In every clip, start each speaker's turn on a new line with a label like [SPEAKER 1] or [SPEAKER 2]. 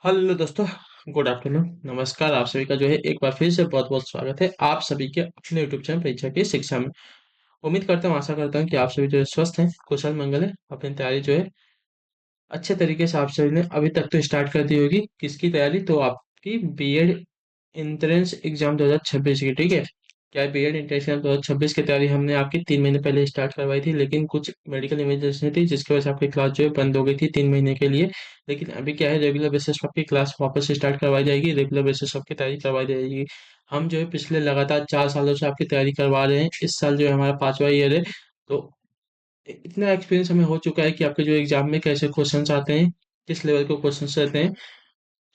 [SPEAKER 1] Hello दोस्तों। Good afternoon. नमस्कार। आप सभी का जो है एक बार फिर से बहुत बहुत स्वागत है आप सभी के अपने यूट्यूब चैनल परीक्षा की शिक्षा में। उम्मीद करता हूँ, आशा करता हूँ कि आप सभी जो है स्वस्थ हैं, कुशल मंगल है। अपनी तैयारी जो है अच्छे तरीके से आप सभी ने अभी तक तो स्टार्ट कर दी होगी। किसकी तैयारी? तो आपकी बीएड एंट्रेंस एग्जाम 2026 की। ठीक है। क्या बीएड एंट्रेंस एग्जाम 2026 की तैयारी हमने आपकी 3 महीने पहले स्टार्ट करवाई थी, लेकिन कुछ मेडिकल इमरजेंसी थी जिसकी वजह से आपकी क्लास जो है बंद हो गई थी 3 महीने के लिए। लेकिन अभी क्या है, रेगुलर बेसिस पर आपकी क्लास वापस से स्टार्ट करवाई जाएगी, रेगुलर बेसिस पर आपकी तैयारी करवाई जाएगी। हम जो है पिछले लगातार 4 सालों से आपकी तैयारी करवा रहे हैं। इस साल जो है हमारा 5वां ईयर है। तो इतना एक्सपीरियंस हमें हो चुका है कि आपके जो एग्जाम में कैसे क्वेश्चंस आते हैं, किस लेवल के क्वेश्चंस रहते हैं।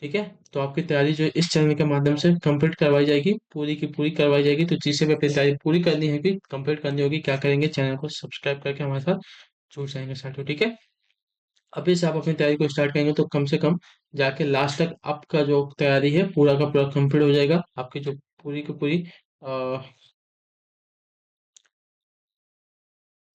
[SPEAKER 1] ठीक है। तो आपकी तैयारी जो है इस चैनल के माध्यम से कंप्लीट करवाई जाएगी, पूरी की पूरी करवाई जाएगी। तो जिसे भी अपनी तैयारी पूरी करनी है कि कंप्लीट करनी होगी, क्या करेंगे, चैनल को सब्सक्राइब करके हमारे साथ जुड़ जाएंगे साथियों। ठीक है। अभी से आप अपनी तैयारी को स्टार्ट करेंगे तो कम से कम जाके लास्ट तक आपका जो तैयारी है पूरा का पूरा कंप्लीट हो जाएगा। आपकी जो पूरी की पूरी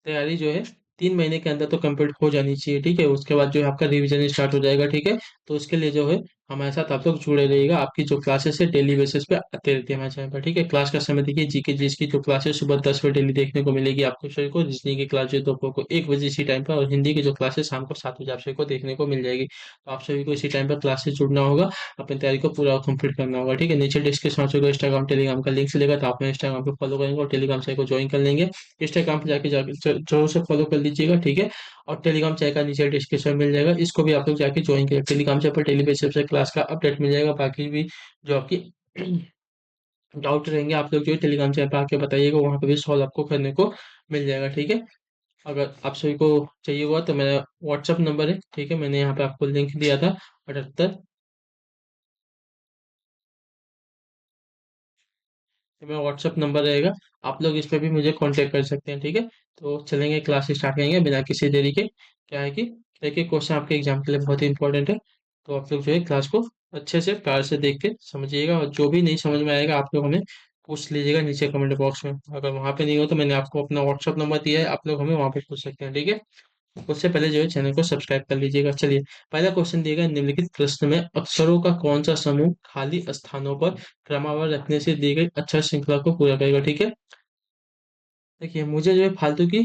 [SPEAKER 1] तैयारी जो है 3 महीने के अंदर तो कंप्लीट हो जानी चाहिए। ठीक है। उसके बाद जो है आपका रिवीजन स्टार्ट हो जाएगा। ठीक है। तो उसके लिए जो है हमारे साथ आप लोग जुड़े रहिएगा। आपकी जो क्लासेस है डेली बेसिस पे आते रहती है हमारे चैनल पर। ठीक है। क्लास का समय देखिए, जीके जीएस की जो क्लास है सुबह 10 बजे डेली देखने को मिलेगी आपको सभी को। रीजनिंग की क्लास जो है दोपहर को 1 बजे इसी टाइम पर, और हिंदी की जो क्लास है शाम को 7 बजे आप सभी को देखने को मिल जाएगी। तो आप सभी को इसी टाइम पर क्लास से जुड़ना होगा, अपनी तैयारी को पूरा कंप्लीट करना होगा। ठीक है। नीचे डिस्क्रिप्शन में इंस्टाग्राम टेलीग्राम का लिंक मिलेगा, तो आप इंस्टाग्राम पे फॉलो करेंगे और टेलीग्राम से को ज्वाइन कर लेंगे। इंस्टाग्राम पे जाके जाके जरूर से फॉलो कर लीजिएगा। ठीक है। और टेलीग्राम चैनल का नीचे डिस्क्रिप्शन मिल जाएगा, इसको भी आप लोग जाके ज्वाइन करें। टेलीग्राम चैनल पर डेली बेसिस पे क्लास का अपडेट मिल जाएगा। बाकी भी जो आपकी डाउट रहेंगे आप लोग जो है टेलीग्राम चैनल पर आके बताइएगा, वहाँ पे भी सॉल्व आपको करने को मिल जाएगा। ठीक है। अगर आप सभी को चाहिए हुआ तो मेरा व्हाट्सअप नंबर है। ठीक है। मैंने यहाँ पे आपको लिंक दिया था 78। ये मेरा व्हाट्सअप नंबर रहेगा। आप लोग इस पे भी मुझे कांटेक्ट कर सकते हैं। ठीक है। तो चलेंगे, क्लास स्टार्ट करेंगे बिना किसी देरी के। क्या है कि देखिए, क्वेश्चन आपके एग्जाम के लिए बहुत ही इंपॉर्टेंट है। तो आप लोग जो है क्लास को अच्छे से प्यार से देख के समझिएगा, और जो भी नहीं समझ में आएगा आप लोग हमें पूछ लीजिएगा नीचे कमेंट बॉक्स में। अगर वहाँ पे नहीं हो तो मैंने आपको अपना व्हाट्सअप नंबर दिया है, आप लोग हमें वहाँ पे पूछ सकते हैं। ठीक है। उससे पहले जो है चैनल को सब्सक्राइब कर लीजिएगा। चलिए, पहला क्वेश्चन दिया गया, निम्नलिखित प्रश्न में अक्षरों का कौन सा समूह खाली स्थानों पर क्रमवार रखने से दी गई अक्षर श्रृंखला को पूरा करेगा? ठीक है। देखिए, मुझे जो है फालतू की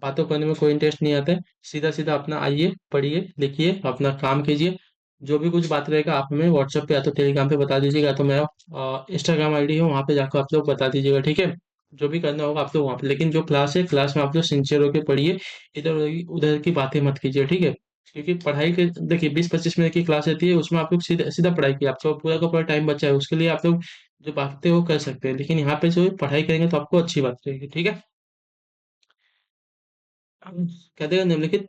[SPEAKER 1] बातों करने में कोई इंटरेस्ट नहीं आता है। सीधा सीधा अपना आइए, पढ़िए, लिखिए, अपना काम कीजिए। जो भी कुछ बात रहेगा आप हमें व्हाट्सएप पे या तो टेलीग्राम पे बता दीजिएगा, या तो मेरा इंस्टाग्राम आईडी है वहाँ पे जाकर आप लोग बता दीजिएगा। ठीक है। जो भी करना होगा आप लोग वहाँ पे, लेकिन जो क्लास है क्लास में आप लोग सिंसियर होकर पढ़िए। इधर उधर उधर की बातें मत कीजिए। ठीक है। क्योंकि पढ़ाई के देखिए 20-25 मिनट की क्लास रहती है, उसमें आप लोग सीधा सीधा पढ़ाई की, आपका पूरा का पूरा टाइम बचा है, उसके लिए आप लोग जो बातें वो कर सकते हैं। लेकिन यहाँ पे जो है पढ़ाई करेंगे तो आपको अच्छी बात रहेगी। ठीक है। कहते हैं निम्नलिखित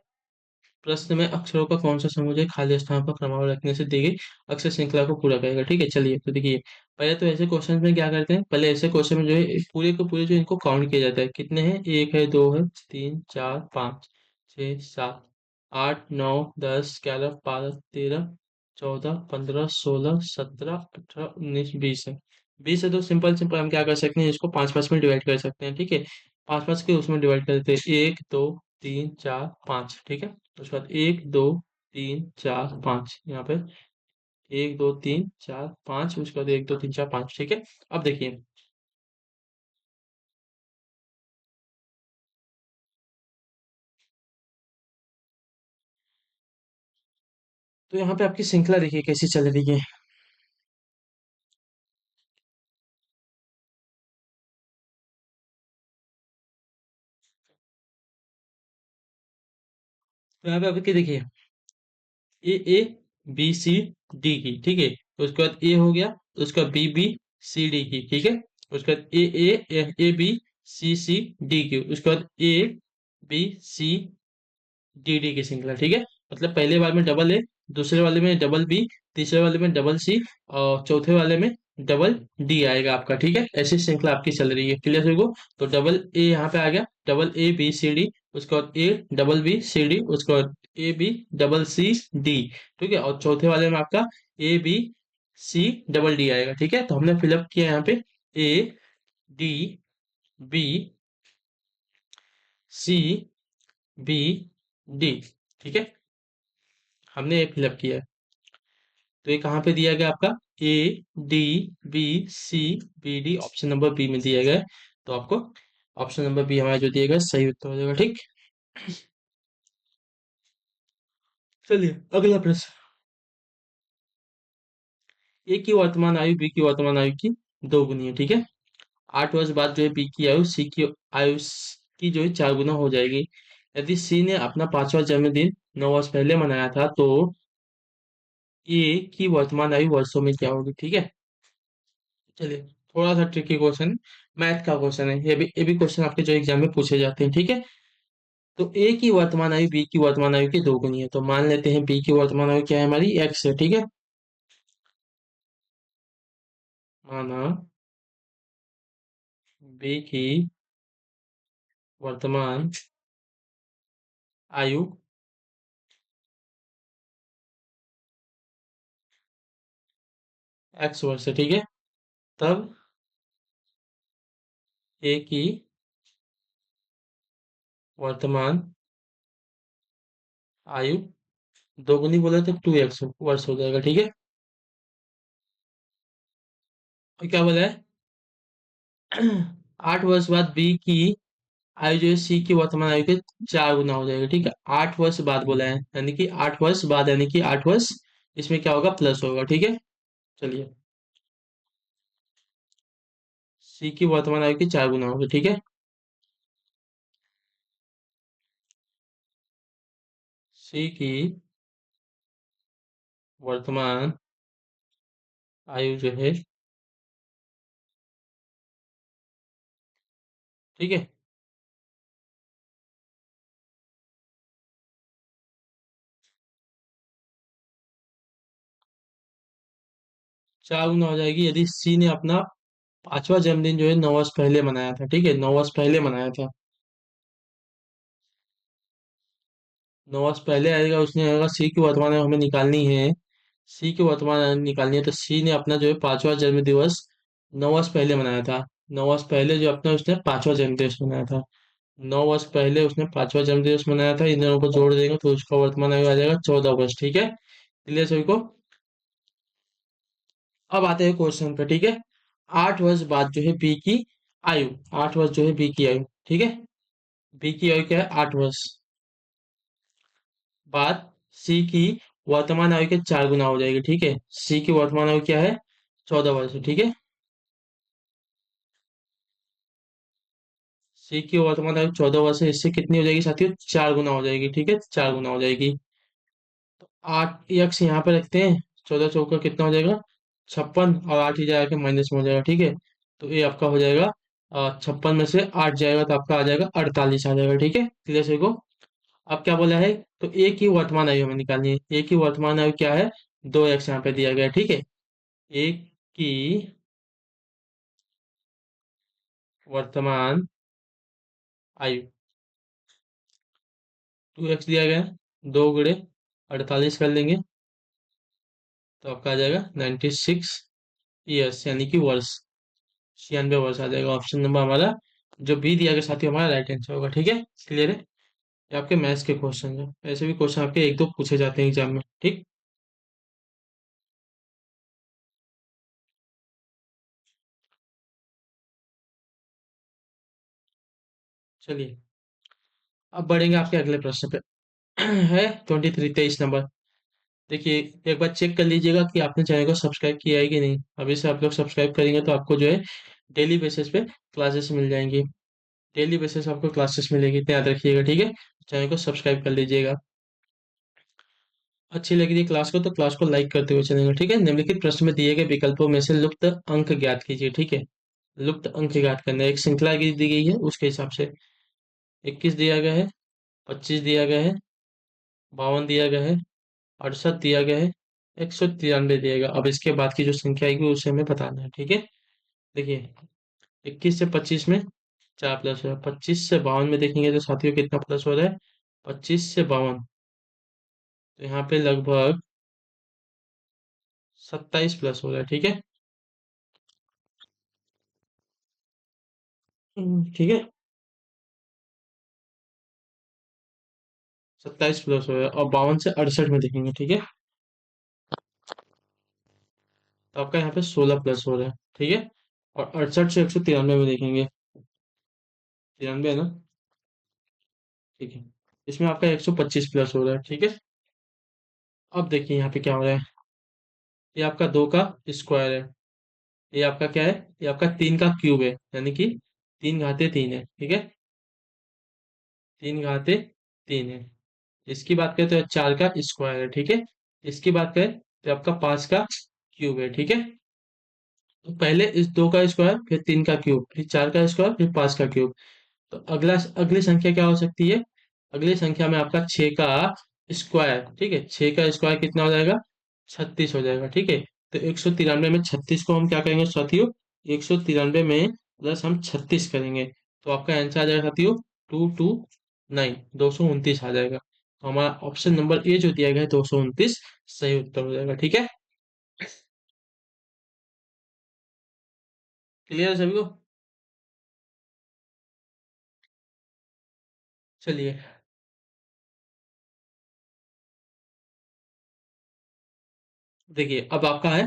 [SPEAKER 1] प्रश्न में अक्षरों का कौन सा समूह जो है खाली स्थान पर क्रमवार रखने से दी गई अक्षर श्रृंखला को पूरा करेगा? ठीक है। चलिए, तो देखिए, पहले तो ऐसे क्वेश्चन में क्या करते हैं, पहले ऐसे क्वेश्चन में जो है पूरे को पूरे जो इनको काउंट किया जाता है। कितने हैं? एक है, दो है, तीन, चार, पाँच, छः, सात, आठ, नौ, 10, 11, 12, 13, 14, 15, 16, 17, 18, 19, 20 है। 20 है तो सिंपल सिंपल हम क्या कर सकते हैं, इसको पाँच पाँच में डिवाइड कर सकते हैं। ठीक है। पाँच पाँच के उसमें डिवाइड कर देते हैं, एक, दो, तीन, चार, पाँच। ठीक है। उसके बाद एक, दो, तीन, चार, पाँच, यहाँ पे एक, दो, तीन, चार, पाँच, उसके बाद एक, दो, तीन, चार, पाँच। ठीक है। अब देखिए, तो यहाँ पे आपकी श्रृंखला देखिए कैसी चल रही है। तो यहाँ पे आपकी देखिए, ए बी सी डी की। ठीक है। तो उसके बाद ए हो गया, तो उसका बी बी सी डी की। ठीक है। उसके बाद A B C C D की। उसके बाद A B C D D की श्रृंखला। ठीक है। मतलब पहले बार में डबल ए, दूसरे वाले में डबल बी, तीसरे वाले में डबल सी, और चौथे वाले में डबल डी आएगा आपका। ठीक है। ऐसी श्रृंखला आपकी चल रही है। क्लियर सभी को? तो डबल ए यहाँ पे आ गया, double A B C D, उसके बाद A double B C D, उसके बाद A B double C D. ठीक है। और चौथे वाले में आपका A B C double D आएगा। ठीक है। तो हमने फिलअप किया यहाँ पे A D B C B D. ठीक है। हमने ये फिलअप किया है। तो ये कहाँ पे दिया गया आपका? A, D, B, C, B, D, option number B में दिया गया है। तो आपको ऑप्शन नंबर बी हमारा जो दिया गया सही उत्तर हो जाएगा। ठीक, चलिए अगला प्रश्न। ए की वर्तमान आयु बी की वर्तमान आयु की दो गुनी है। ठीक है, 8 वर्ष बाद जो है बी की आयु सी की आयु की जो है 4 गुना हो जाएगी। यदि सी ने अपना 5वां जन्मदिन 9 वर्ष पहले मनाया था तो ए की वर्तमान आयु वर्षों में क्या होगी? ठीक है, चलिए थोड़ा सा ट्रिकी क्वेश्चन, मैथ का क्वेश्चन है, ये भी क्वेश्चन आपके जो एग्जाम में पूछे जाते हैं। ठीक है, तो ए की वर्तमान आयु बी की वर्तमान आयु की दो गुनी है, तो मान लेते हैं बी की वर्तमान आयु क्या है हमारी? एक्स है। ठीक है, माना बी की वर्तमान आयु एक्स वर्ष है। ठीक है, तब ए की वर्तमान आयु दोगुनी बोले तो 2x वर्ष हो जाएगा। ठीक है, और क्या बोला है? 8 वर्ष बाद बी की आयु जो है सी की वर्तमान आयु के 4 गुना हो जाएगा। ठीक है, 8 वर्ष बाद बोला है, यानी कि 8 वर्ष बाद, यानी कि 8 वर्ष इसमें क्या होगा? प्लस होगा। ठीक है, चलिए सी की वर्तमान आयु की 4 गुना होगी। ठीक है, सी की वर्तमान आयु जो है, ठीक है, 4 गुना हो जाएगी यदि सी ने अपना 5वां जन्मदिन जो है 9 वर्ष पहले मनाया था। ठीक है, 9 वर्ष पहले मनाया था। 9 वर्ष पहले आएगा, उसने आएगा सी की वर्तमान आयु हमें निकालनी है। सी की वर्तमान आयु निकालनी है तो सी ने अपना जो है 5वां जन्म दिवस 9 वर्ष पहले मनाया था। 9 वर्ष पहले जो अपना उसने 5वां जन्म दिवस मनाया था, 9 वर्ष पहले उसने 5वां जन्म दिवस मनाया था, इन दोनों को जोड़ देंगे तो उसका वर्तमान आयु आ जाएगा 14 वर्ष। ठीक है, क्लियर सभी को? अब आते हैं क्वेश्चन पे। ठीक है, 8 वर्ष बाद जो है बी की आयु, 8 वर्ष जो है बी की आयु, ठीक है, बी की आयु क्या है? 8 वर्ष बाद सी की वर्तमान आयु के 4 गुना हो जाएगी। ठीक है, सी की वर्तमान आयु क्या है? 14 वर्ष। ठीक है, सी की वर्तमान आयु 14 वर्ष है, इससे कितनी हो जाएगी साथियों? 4 गुना हो जाएगी। ठीक है, 4 गुना हो जाएगी। 8 यहाँ पे रखते हैं, 14 चौका कितना हो जाएगा? 56, और 8 ही जाएगा माइनस में हो जाएगा। ठीक है, तो ये आपका हो जाएगा 56 में से 8 जाएगा तो आपका आ जाएगा 48 आ जाएगा। ठीक है, क्लियर सभी को? अब क्या बोला है? तो ए की वर्तमान आयु हमें निकालनी है। ए की वर्तमान आयु क्या है? 2x यहाँ पे दिया गया है। ठीक है, ए की वर्तमान आयु 2x दिया गया है, 2 गुणे 48 कर लेंगे तो आपका आ जाएगा 96 ईयर्स, यानी कि वर्ष, 96 वर्ष आ जाएगा। ऑप्शन नंबर हमारा जो बी दिया गया साथियों हमारा राइट आंसर होगा। ठीक है, क्लियर है? ये आपके मैथ्स के क्वेश्चन है, ऐसे भी क्वेश्चन आपके एक दो पूछे जाते हैं एग्जाम में। ठीक, चलिए अब बढ़ेंगे आपके अगले प्रश्न पे। है 23 नंबर। देखिए, एक बार चेक कर लीजिएगा कि आपने चैनल को सब्सक्राइब किया है कि नहीं। अभी से आप लोग सब्सक्राइब करेंगे तो आपको जो है डेली बेसिस पे क्लासेस मिल जाएंगी। डेली बेसिस आपको क्लासेस मिलेगी, इतना याद रखिएगा। ठीक है, चैनल को सब्सक्राइब कर लीजिएगा। अच्छी लगी थी क्लास को तो क्लास को लाइक करते हुए चलेंगे। ठीक है, निम्नलिखित प्रश्न में दिए गए विकल्पों में से लुप्त अंक ज्ञात कीजिए। ठीक है, लुप्त अंक ज्ञात करना है, एक श्रृंखला की दी गई है उसके हिसाब से। 21 दिया गया है, 25 दिया गया है, 52 दिया गया है, 68 दिया गया है, 193 दिया गया। अब इसके बाद की जो संख्या आएगी उसे हमें बताना है। ठीक है, देखिए 21 से 25 में 4 प्लस हो रहा है, 25 से 52 में देखेंगे तो साथियों कितना प्लस हो रहा है? 25 से 52, तो यहाँ पे लगभग 27 प्लस हो रहा है। ठीक है, ठीक है, 27 प्लस हो रहा है, और 52 से 68 में देखेंगे। ठीक है, तो आपका यहाँ पे 16 प्लस हो रहा है, ठीक है। और 68 से 193 में देखेंगे, 93 है ना, ठीक है। इसमें आपका 125 प्लस हो रहा है, ठीक है। अब देखिए यहाँ पे क्या हो रहा है, ये आपका 2 का स्क्वायर है, ये आपका क्या है, ये आपका 3 का क्यूब है, यानी कि 3 घाते 3 है, ठीक है। 3 घाते 3 है। इसकी बात करें तो 4 का स्क्वायर है, ठीक है। इसकी बात करें तो आपका 5 का क्यूब है, ठीक है। तो पहले इस 2 का स्क्वायर, फिर 3 का क्यूब, फिर 4 का स्क्वायर, फिर 5 का क्यूब। तो अगली संख्या क्या हो सकती है, अगली संख्या में आपका 6 का स्क्वायर, ठीक है। 6 का स्क्वायर कितना हो जाएगा, 36 हो जाएगा, ठीक है। तो 193 में 36 को हम क्या करेंगे साथियों, 193 में प्लस हम 36 करेंगे, तो आपका आंसर आ जाएगा साथियों 229, 229 आ जाएगा। तो हमारा ऑप्शन नंबर ए जो दिया गया है 229 सही उत्तर हो जाएगा, ठीक है। क्लियर है सभी को। चलिए, देखिए अब आपका है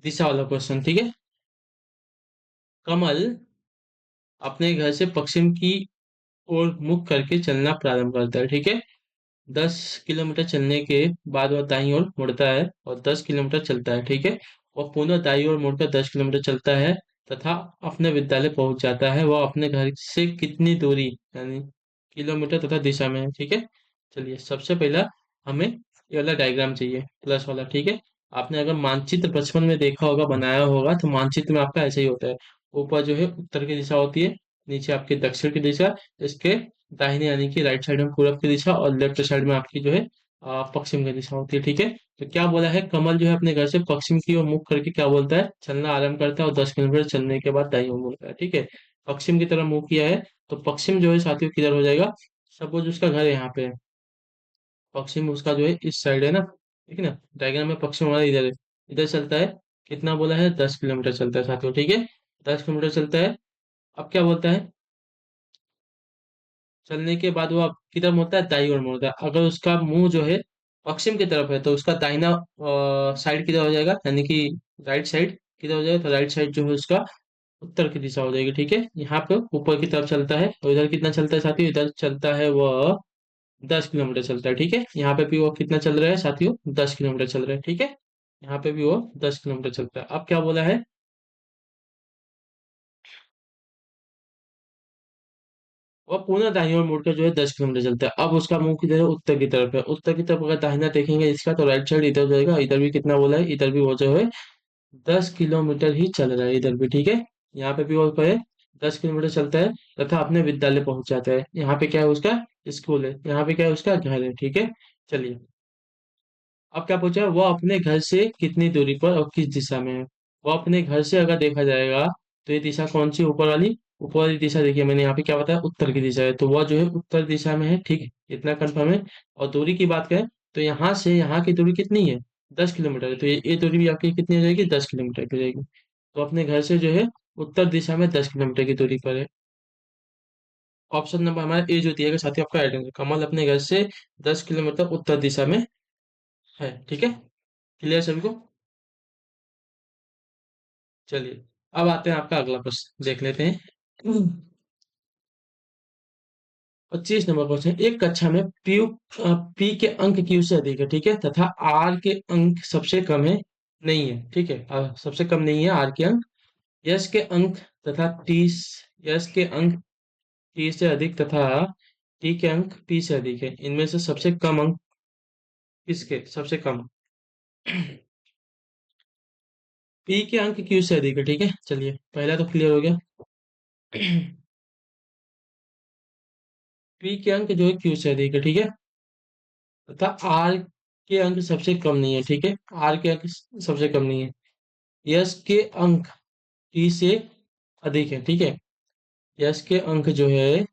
[SPEAKER 1] दिशा वाला क्वेश्चन, ठीक है। कमल अपने घर से पश्चिम की ओर मुख करके चलना प्रारंभ करता है, ठीक है। 10 किलोमीटर चलने के बाद वह दाईं ओर मुड़ता है और 10 किलोमीटर चलता है, ठीक है। वह पुनः दाईं ओर मुड़कर 10 किलोमीटर चलता है तथा अपने विद्यालय पहुंच जाता है। वह अपने घर से कितनी दूरी, यानी किलोमीटर तथा दिशा में है, ठीक है। चलिए, सबसे पहला हमें ये वाला डायग्राम चाहिए, प्लस वाला, ठीक है। आपने अगर मानचित्र बचपन में देखा होगा, बनाया होगा, तो मानचित्र में आपका ऐसा ही होता है। ऊपर जो है उत्तर की दिशा होती है, नीचे आपकी दक्षिण की दिशा, इसके दाहिने यानी कि राइट साइड में पूरब की दिशा, और लेफ्ट साइड में आपकी जो है पश्चिम की दिशा होती है, ठीक है। तो क्या बोला है, कमल जो है अपने घर से पश्चिम की ओर मुख करके क्या बोलता है, चलना आरंभ करता है और 10 किलोमीटर चलने के बाद दाईं ओर मुड़ता है, ठीक है। पश्चिम की तरफ मुंह किया है, तो पश्चिम जो है साथियों किधर हो जाएगा, सपोज उसका घर यहाँ पे है, पश्चिम उसका जो है इस साइड है ना, ठीक है ना। डायग्राम में पश्चिम हमारा इधर है, इधर चलता है, कितना बोला है, 10 किलोमीटर चलता है साथियों, ठीक है। 10 किलोमीटर चलता है। अब क्या बोलता है, चलने के बाद वो आपकी तरफ मुड़ता है, दाईं ओर मुड़ता है। अगर उसका मुंह जो है पश्चिम की तरफ है, तो उसका दाहिना साइड किधर हो जाएगा, यानी कि राइट साइड किधर हो जाएगा, तो राइट साइड जो है उसका उत्तर की दिशा हो जाएगी, ठीक है। यहाँ पे ऊपर की तरफ चलता है, और इधर कितना चलता है साथियों, इधर चलता है वह 10 किलोमीटर चलता है, ठीक है। यहाँ पे भी वो कितना चल रहा है साथियों, 10 किलोमीटर चल रहा है, ठीक है। यहाँ पे भी वो 10 किलोमीटर चलता है। अब क्या बोला है, वह पुनः दाईं ओर मुड़कर जो है 10 किलोमीटर चलता है। अब उसका मुंह किधर है, उत्तर की तरफ है। उत्तर की तरफ अगर दाहिना देखेंगे इसका, तो राइट साइड इधर जाएगा, इधर भी कितना बोला है, इधर भी वो जो है 10 किलोमीटर ही चल रहा है, इधर भी, ठीक है। यहाँ पे भी वो है 10 किलोमीटर चलता है तथा अपने विद्यालय पहुंच जाता है। यहाँ पे क्या है उसका स्कूल है, यहाँ पे क्या है उसका घर है, ठीक है। चलिए, अब क्या पूछा है, वो अपने घर से कितनी दूरी पर और किस दिशा में है। वो अपने घर से अगर देखा जाएगा, तो ये दिशा कौन सी, ऊपर वाली, ऊपर वाली दिशा देखिए, मैंने यहाँ पे क्या बताया, उत्तर की दिशा है, तो वह जो है उत्तर दिशा में है, ठीक है, इतना कंफर्म है। और दूरी की बात करें, तो यहाँ से यहाँ की दूरी कितनी है, 10 किलोमीटर है, तो ये दूरी भी आपकी कितनी हो जाएगी, 10 किलोमीटर की हो जाएगी। तो अपने घर से जो है उत्तर दिशा में 10 किलोमीटर की दूरी पर है। ऑप्शन नंबर हमारा ए जो दिया गया साथी आपका राइट आंसर, कमल अपने घर से 10 किलोमीटर उत्तर दिशा में है, ठीक है। क्लियर सभी को। चलिए, अब आते हैं आपका अगला प्रश्न देख लेते हैं। 25 नंबर क्वेश्चन, एक कक्षा में पी के अंक क्यू से अधिक है, ठीक है, तथा आर के अंक सबसे कम है, नहीं है, ठीक है, सबसे कम नहीं है आर के अंक। यस के अंक तथा टी, यस के अंक टी से अधिक तथा टी के अंक पी से अधिक है, इनमें से सबसे कम अंक किसके, सबसे कम। पी के अंक क्यू से अधिक है, ठीक है। चलिए, पहला तो क्लियर हो गया। पी के अंक जो है क्यू से अधिक है, ठीक है, तथा आर के अंक सबसे कम नहीं है, ठीक है, आर के अंक सबसे कम नहीं है। यस के अंक टी से अधिक है, ठीक है, यस के अंक जो है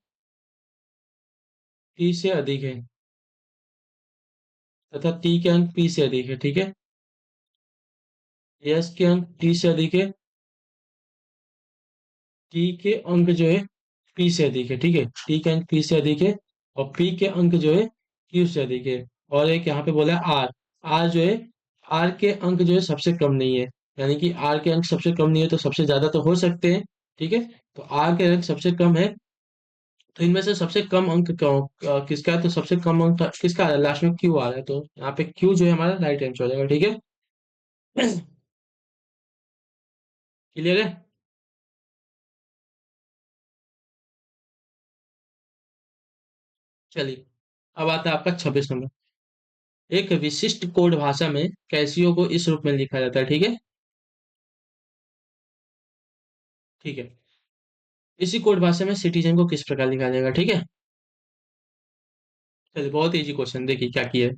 [SPEAKER 1] टी से अधिक है तथा टी के अंक पी से अधिक है, ठीक है। यस के अंक टी से अधिक है, टी के अंक जो है पी से अधिक है, ठीक है, टी के अंक पी से अधिक है, और पी के अंक जो है क्यू से अधिक है। और एक यहाँ पे बोला है आर, आर जो है, आर के अंक जो है सबसे कम नहीं है, यानी कि आर के अंक सबसे कम नहीं है तो सबसे ज्यादा तो हो सकते हैं। ठीक है। तो आर के अंक सबसे कम है, तो इनमें से सबसे कम अंक किसका है, तो सबसे कम अंक किसका आ रहा है, लास्ट में क्यू आ रहा है, तो यहाँ पे क्यू जो है हमारा राइट आंसर हो जाएगा। ठीक है। क्लियर है। चलिए, अब आता है आपका 26 नंबर। एक विशिष्ट कोड भाषा में कैसियो को इस रूप में लिखा जाता है। ठीक है। ठीक है। इसी कोड भाषा में सिटीजन को किस प्रकार लिखा जाएगा। ठीक है। चलिए, बहुत इजी क्वेश्चन, देखिए क्या किया है।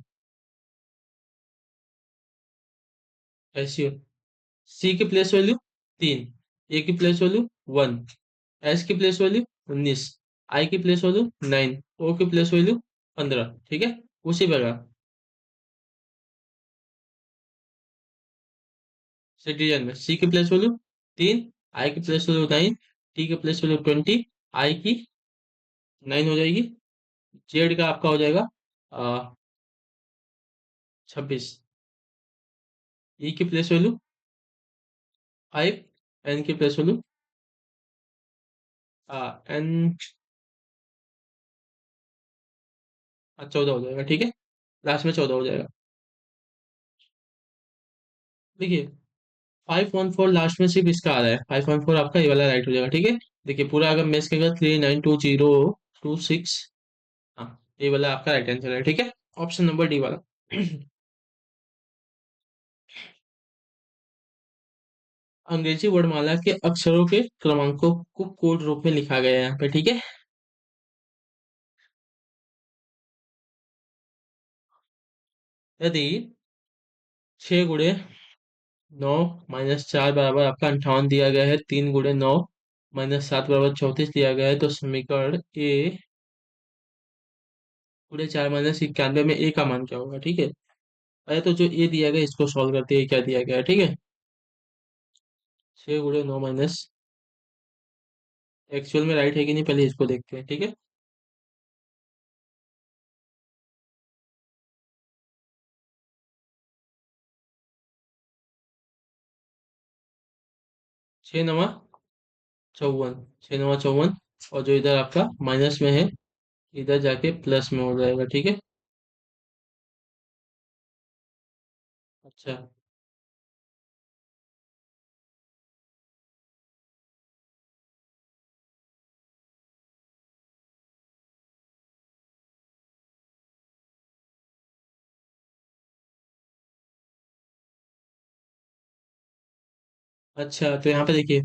[SPEAKER 1] कैसियो, सी की प्लेस वैल्यू 3, ए की प्लेस वैल्यू 1, एस की प्लेस वैल्यू 19, आई की प्लेस वैल्यू 9, ओ की प्लेस वैल्यू 15। ठीक है। उसी प्रकार सिटीजन में सी की प्लेस वैल्यू 3, आई की प्लेस वैल्यू 9, टी की प्लेस वैल्यू 20, आई की 9 हो जाएगी, जेड का आपका हो जाएगा 26, ई की प्लेस वैल्यू 5, एन की प्लेस वैल्यू एन 14 हो जाएगा। ठीक है। लास्ट में 14 हो जाएगा। देखिए, 514 लास्ट में सिर्फ इसका आ रहा है, 514 आपका ये वाला राइट हो जाएगा। ठीक है। देखिए, पूरा अगर मैच करेगा 392026, हाँ, ये वाला आपका राइट आंसर है। ठीक है। ऑप्शन नंबर डी वाला। अंग्रेजी वर्णमाला के अक्षरों के क्रमांकों को कोड रूप में लिखा गया है यहाँ पे। ठीक है। यदि 6 गुणे 9 -4 बराबर आपका 58 दिया गया है, 3 गुणे 9 -7 बराबर 34 दिया गया है, तो समीकरण ए गुणे 4 -91 में ए का मान क्या होगा। ठीक है। पहले तो जो ए दिया गया इसको सॉल्व करते हैं, क्या दिया गया है। ठीक है। 6 गुणे 9 माइनस, एक्चुअल में राइट है कि नहीं पहले इसको देखते हैं। ठीक है। 6 9 54, 6 9 54, और जो इधर आपका माइनस में है इधर जाके प्लस में हो जाएगा। ठीक है। अच्छा। अच्छा, तो यहाँ पे देखिए,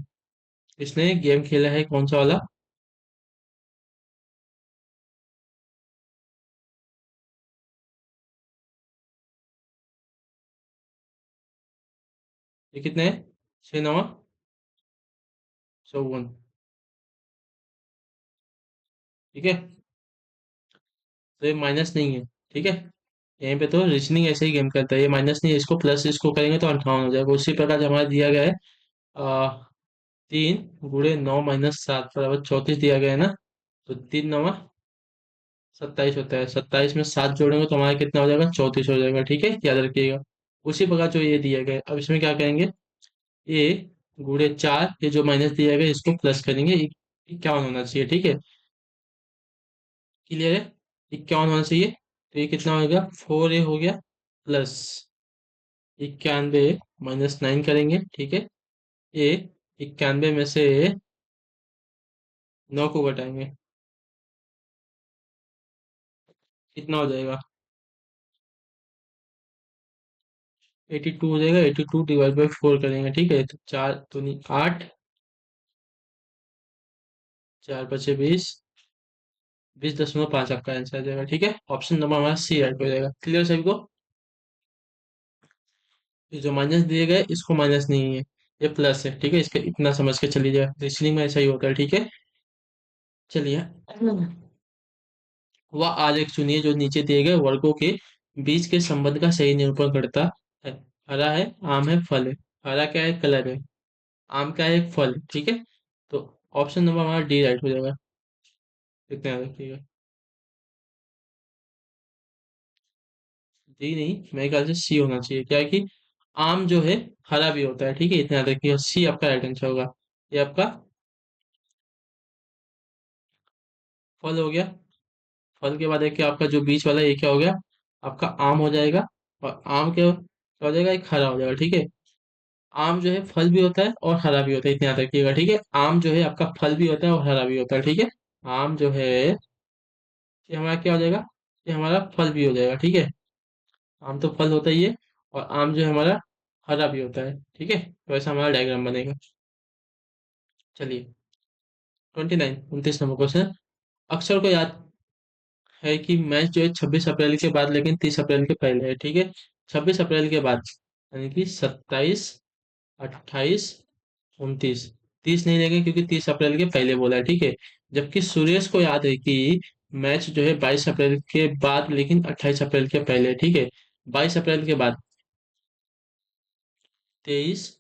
[SPEAKER 1] इसने गेम खेला है कौन सा वाला, ये कितने हैं, 6 9 54। ठीक है। तो ये माइनस नहीं है। ठीक है। यहीं पे तो रीजनिंग ऐसे ही गेम करता है, ये माइनस नहीं है, इसको प्लस इसको करेंगे तो 58 हो जाएगा। उसी प्रकार जो हमारा दिया गया है, आ, 3 गुणे 9 -7 बराबर 34 दिया गया है ना, तो 3 9 27 होता है, 27 में 7 जोड़ेंगे तो हमारा कितना हो जाएगा, 34 हो जाएगा। ठीक है, याद रखिएगा। उसी प्रकार जो ये दिया गया है, अब इसमें क्या करेंगे, ए गुणे 4, ये जो माइनस दिया गया है, इसको प्लस करेंगे, 51 होना चाहिए। ठीक है। क्लियर है। 51 होना चाहिए, तो ये कितना होगा, 4 ए हो गया, प्लस 91 -9 करेंगे। ठीक है। ए 91 में से 9 को घटाएंगे, कितना हो जाएगा, 82 हो जाएगा। 82 डिवाइड बाई 4 करेंगे। ठीक है, तो 4 दूनी 8, 4 × 5 = 20, 20.5 आपका आंसर आ जाएगा। ठीक है। ऑप्शन नंबर हमारा सी राइट हो जाएगा। क्लियर सभी को। ये जो माइनस दिए गए इसको माइनस नहीं है, ये प्लस है। ठीक है, इसका इतना समझ के चलिए, रीजनिंग में ऐसा ही होता है। ठीक है। चलिए, वह आलेख चुनिए जो नीचे दिए गए वर्गों के बीच के संबंध का सही निरूपण करता है। हरा है, आम है, फल है। हरा क्या है, कलर है, आम का है, एक फल। ठीक है। तो ऑप्शन नंबर हमारा डी राइट हो जाएगा। कितने याद रखिएगा। डी नहीं, मेरे ख्याल से सी होना चाहिए। क्या है कि आम जो है हरा भी होता है, ठीक है, इतना याद रखिए। सी आपका राइट आंसर होगा। ये आपका फल हो गया। फल के बाद है कि आपका जो बीच वाला ये क्या हो गया, आपका आम हो जाएगा। और आम क्या हो जाएगा, एक हरा हो जाएगा, ठीक है। आम जो है फल भी होता है और हरा भी होता है, इतना याद रखिएगा, ठीक है। आम जो है आपका फल भी होता है और हरा भी होता है, ठीक है। आम जो है ये हमारा क्या हो जाएगा, ये हमारा फल भी हो जाएगा, ठीक है। आम तो फल होता ही है, और आम जो है हमारा हरा भी होता है, ठीक है। तो ऐसा हमारा डायग्राम बनेगा। चलिए, 29 29 नंबर क्वेश्चन। अक्षर को याद है कि मैच जो है 26 अप्रैल के बाद लेकिन 30 अप्रैल के पहले है, ठीक है। 26 अप्रैल के बाद यानी कि 27, 28, 29। 30 नहीं लेंगे क्योंकि 30 अप्रैल के पहले बोला है, ठीक है। जबकि सुरेश को याद है कि मैच जो है 22 अप्रैल के बाद लेकिन 28 अप्रैल के पहले, ठीक है। 22 अप्रैल के बाद 23,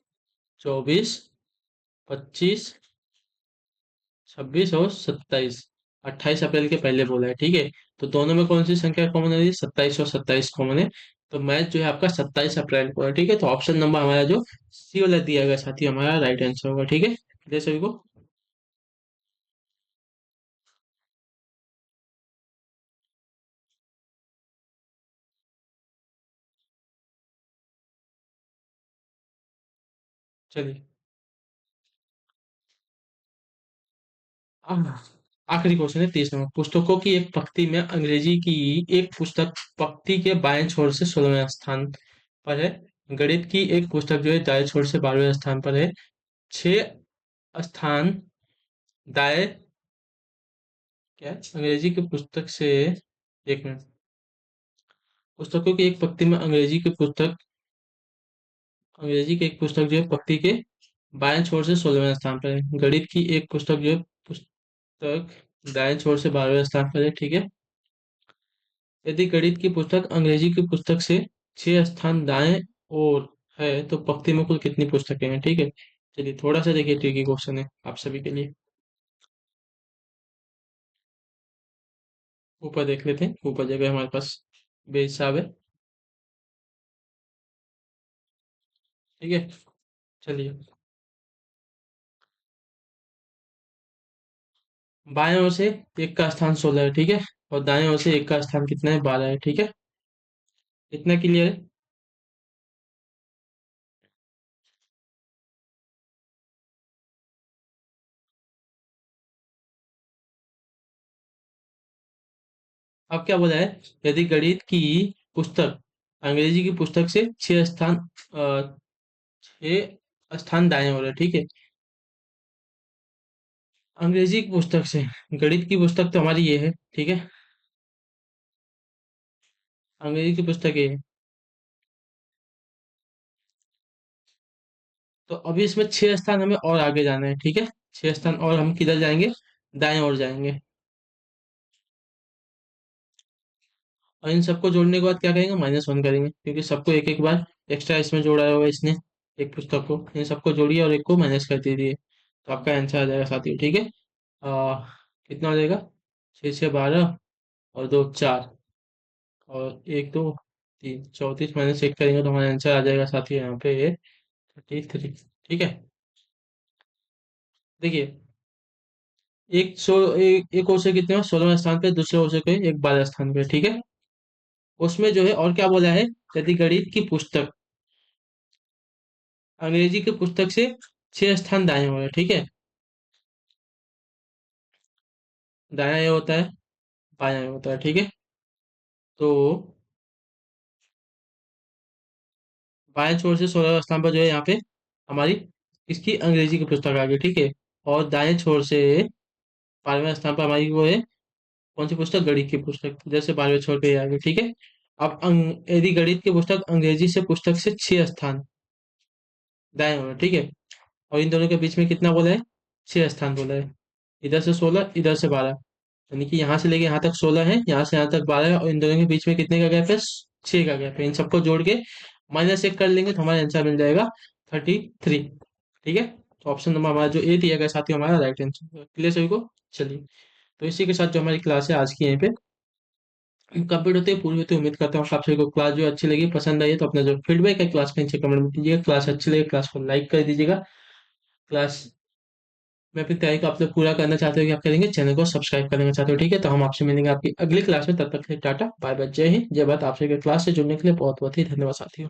[SPEAKER 1] 24, 25, 26 और 27। 28 अप्रैल के पहले बोला है, ठीक है। तो दोनों में कौन सी संख्या कॉमन है, 27 और 27 कॉमन है। तो मैच जो है आपका 27 अप्रैल को है, ठीक है। तो ऑप्शन नंबर हमारा जो सी वाला दिया गया साथी हमारा राइट आंसर होगा, ठीक है। क्लियर सभी को। चलिए, आह, आखिरी क्वेश्चन है 30 नंबर। पुस्तकों की एक पंक्ति में अंग्रेजी की एक पुस्तक पंक्ति के बाएं छोर से 16वें स्थान पर है। गणित की एक पुस्तक जो है दाएं छोर से 12वें स्थान पर है। 6 स्थान दाएं, क्या है? अंग्रेजी की पुस्तक से, एक मिनट। पुस्तकों की एक पंक्ति में अंग्रेजी की एक पुस्तक जो है पंक्ति के बाएं छोर से 16वें स्थान पर है। गणित की एक पुस्तक जो है पुस्तक दाएं छोर से 12वें स्थान पर है, ठीक है। यदि गणित की पुस्तक अंग्रेजी की पुस्तक से 6 स्थान दाएं और है तो पंक्ति में कुल कितनी पुस्तकें हैं, ठीक है। चलिए थोड़ा सा देखिए, ट्रिकी क्वेश्चन है आप सभी के लिए। ऊपर देख लेते हैं, ऊपर जगह हमारे पास बेहिसाब है, ठीक है। चलिए, बाएं ओर से एक का स्थान 16 है, ठीक है। और दाएं ओर से एक का स्थान कितना है, 12 है, ठीक है। इतना क्लियर है। अब क्या बोला है, यदि गणित की पुस्तक अंग्रेजी की पुस्तक से 6 स्थान दाएं ओर है, ठीक है। अंग्रेजी की पुस्तक से गणित की पुस्तक तो हमारी ये है, ठीक है। अंग्रेजी की पुस्तक ये है। तो अभी इसमें 6 स्थान हमें और आगे जाना है, ठीक है। 6 स्थान और हम किधर जाएंगे, दाएं ओर जाएंगे। और इन सबको जोड़ने के बाद क्या करेंगे, -1 करेंगे, क्योंकि सबको एक एक बार एक्स्ट्रा इसमें जोड़ा होगा इसने, एक पुस्तक को। इन सबको जोड़िए और एक को माइनस कर दीजिए, तो आपका आंसर आ जाएगा साथियों, ठीक है। आ, कितना हो जाएगा, 6 6 12 और 2 4 और 1 2 3 34 -1 करेंगे तो हमारा आंसर आ जाएगा साथियों यहाँ पे 33, ठीक है। देखिए, एक ओर से कितने हो, 16वें स्थान पे, दूसरे ओर से कोई एक 12 स्थान पे, ठीक है। उसमें जो है और क्या बोला है, यदि गणित की पुस्तक अंग्रेजी की पुस्तक से 6 स्थान दाएं हो रहे, ठीक है। दायां ये होता है, बायां ये होता है, ठीक है। तो बाएं छोर से 16वें स्थान पर जो है यहाँ पे हमारी इसकी अंग्रेजी की पुस्तक आ गई, ठीक है। और दाएं छोर से 12वें स्थान पर हमारी वो है, कौन सी पुस्तक, गणित की पुस्तक, जैसे 12वें छोर पे आ गई, ठीक है। अब यदि गणित की पुस्तक अंग्रेजी से पुस्तक से 6 स्थान दाएं हो रहे, ठीक है। और इन दोनों के बीच में कितना बोला है, 6 स्थान बोला है। इधर से 16, इधर से 12, यानी कि यहाँ से लेके यहाँ तक 16 है, यहाँ से यहाँ तक 12 है, और इन दोनों के बीच में कितने का गैप है, 6 का गैप है। इन सबको जोड़ के -1 कर लेंगे तो हमारा आंसर मिल जाएगा 33, ठीक है। तो ऑप्शन नंबर हमारा जो ए दिया गया साथियों हमारा राइट आंसर। क्लियर सभी को। चलिए, तो इसी के साथ जो हमारी क्लास है आज की यहीं पे कंप्लीट होते ही पूरी होती है। उम्मीद करता हूँ कि आप सभी को क्लास जो अच्छी लगी, पसंद आई है, तो अपना जो फीडबैक है क्लास का नीचे कमेंट में दीजिएगा। क्लास अच्छी लगी, क्लास को लाइक कर दीजिएगा। क्लास मैं अपनी तैयारी को आप लोग पूरा करना चाहते हो कि आप करेंगे, चैनल को सब्सक्राइब करना चाहते हो, ठीक है। तो हम आपसे मिलेंगे आपकी अगली क्लास में, तब तक के लिए टाटा बाय बाय, जय हिंद जय भारत। आप सभी के क्लास से जुड़ने के लिए बहुत बहुत ही धन्यवाद साथियों।